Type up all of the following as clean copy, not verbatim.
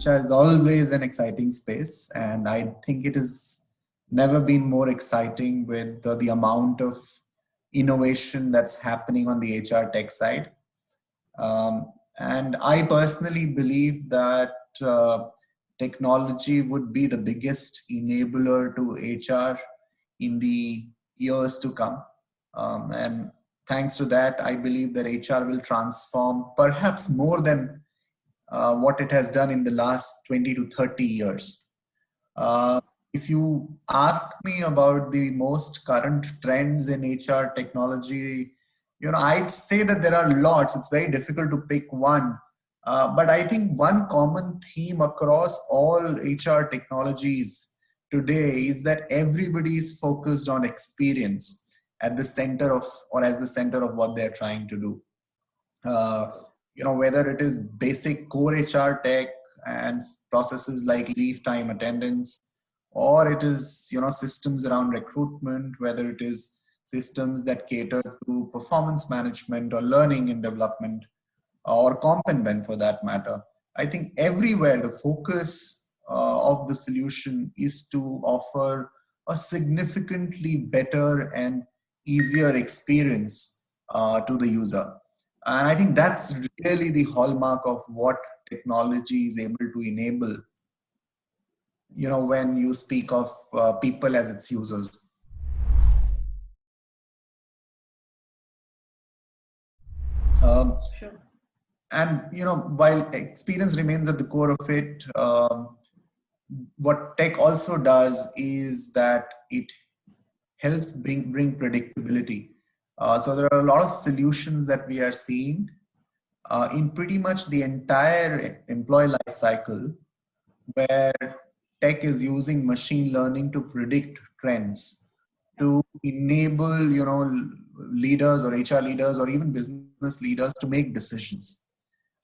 HR is always an exciting space, and I think it has never been more exciting with the amount of innovation that's happening on the HR tech side. And I personally believe that technology would be the biggest enabler to HR in the years to come. And thanks to that, I believe that HR will transform perhaps more than what it has done in the last 20 to 30 years. If you ask me about the most current trends in HR technology, I'd say that there are lots. It's very difficult to pick one. But I think one common theme across all HR technologies today is that everybody is focused on experience at the center of, or as the center of what they're trying to do. Whether it is basic core HR tech and processes like leave time attendance, or it is, systems around recruitment, whether it is systems that cater to performance management or learning and development, or comp and ben for that matter. I think everywhere the focus of the solution is to offer a significantly better and easier experience to the user. And I think that's really the hallmark of what technology is able to enable, when you speak of people as its users. Sure. And, while experience remains at the core of it, what tech also does is that it helps bring predictability. So there are a lot of solutions that we are seeing in pretty much the entire employee life cycle, where tech is using machine learning to predict trends, to enable, leaders or HR leaders or even business leaders to make decisions.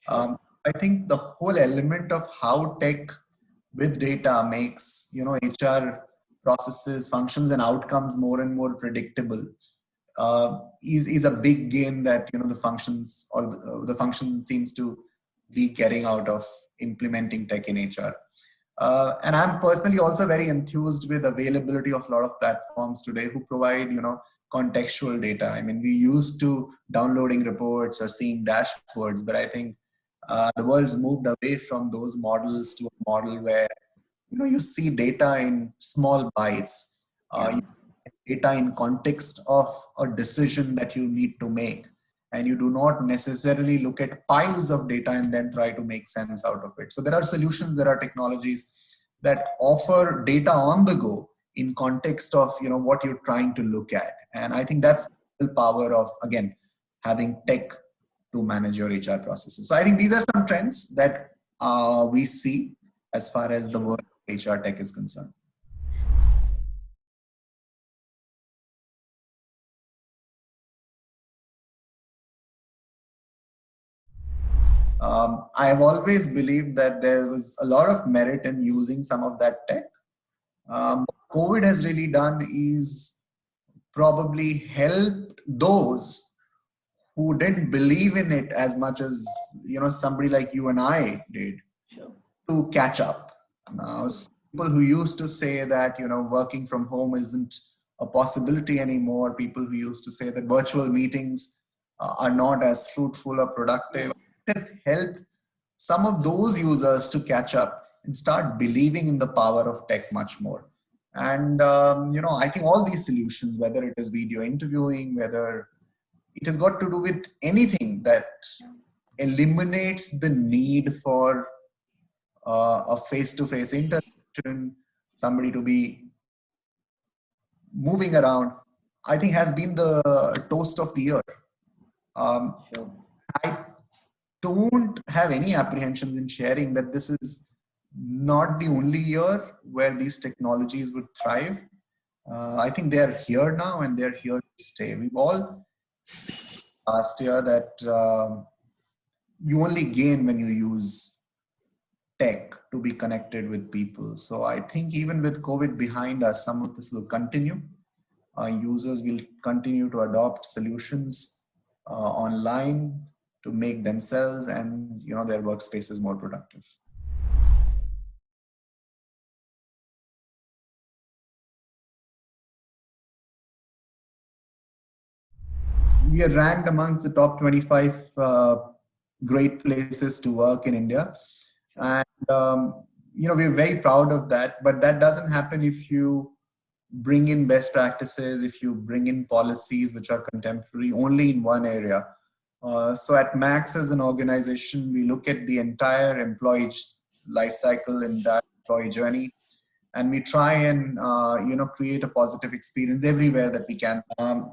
I think the whole element of how tech with data makes, HR processes, functions, and outcomes more and more predictable is a big gain that, the functions or the function seems to be getting out of implementing tech in HR. And I'm personally also very enthused with availability of a lot of platforms today who provide, contextual data. I mean, we used to downloading reports or seeing dashboards, but I think the world's moved away from those models to a model where, you see data in small bites, data in context of a decision that you need to make. And you do not necessarily look at piles of data and then try to make sense out of it. So there are solutions, there are technologies that offer data on the go in context of, what you're trying to look at. And I think that's the power of, again, having tech to manage your HR processes. So I think these are some trends that we see as far as the world of HR tech is concerned. I have always believed that there was a lot of merit in using some of that tech. What COVID has really done is probably helped those who didn't believe in it as much as, somebody like you and I did, to catch up. Now, people who used to say that, working from home isn't a possibility anymore, people who used to say that virtual meetings are not as fruitful or productive, it has helped some of those users to catch up and start believing in the power of tech much more. And, I think all these solutions, whether it is video interviewing, whether it has got to do with anything that eliminates the need for a face-to-face interaction, somebody to be moving around, I think has been the toast of the year. I don't have any apprehensions in sharing that this is not the only year where these technologies would thrive. I think they're here now and they're here to stay. We've all seen last year that you only gain when you use tech to be connected with people. So I think even with COVID behind us, some of this will continue. Users will continue to adopt solutions online to make themselves and their workspaces more productive. we are ranked amongst the top 25 great places to work in India. And, we're very proud of that, but that doesn't happen if you bring in best practices, if you bring in policies which are contemporary only in one area. So at Max as an organization, we look at the entire employee life cycle and that employee journey, and we try and create a positive experience everywhere that we can.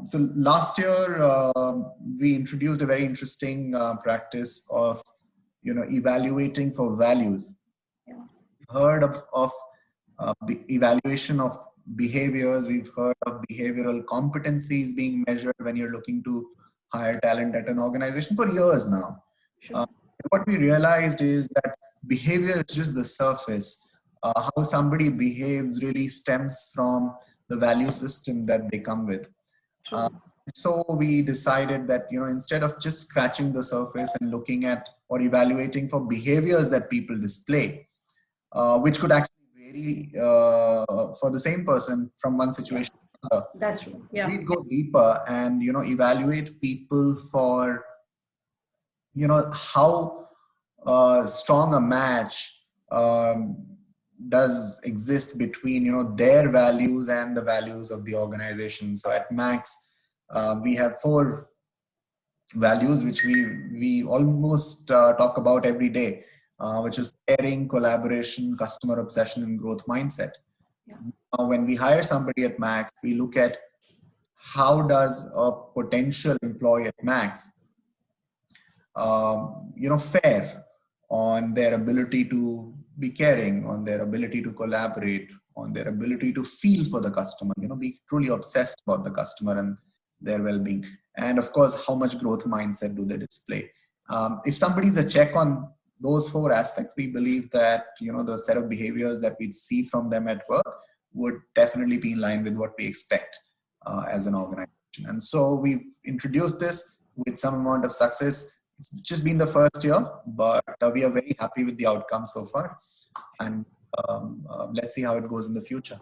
So last year we introduced a very interesting practice of evaluating for values. Yeah. Heard of the evaluation of behaviors. We've heard of behavioral competencies being measured when you're looking to hire talent at an organization for years now. Sure. What we realized is that behavior is just the surface. How somebody behaves really stems from the value system that they come with. So we decided that instead of just scratching the surface and looking at or evaluating for behaviors that people display, which could actually vary for the same person from one situation to another. That's true. Yeah. We'd go deeper and evaluate people for how strong a match does exist between their values and the values of the organization. So at Max, we have 4 values which we almost talk about every day, which is caring, collaboration, customer obsession, and growth mindset. Yeah. When we hire somebody at Max, we look at how does a potential employee at Max fare on their ability to be caring, on their ability to collaborate, on their ability to feel for the customer, be truly obsessed about the customer and their well-being. And of course, how much growth mindset do they display? If somebody's a check on those 4 aspects, we believe that, the set of behaviors that we see from them at work would definitely be in line with what we expect as an organization. And so we've introduced this with some amount of success. It's just been the first year, but we are very happy with the outcome so far. And let's see how it goes in the future.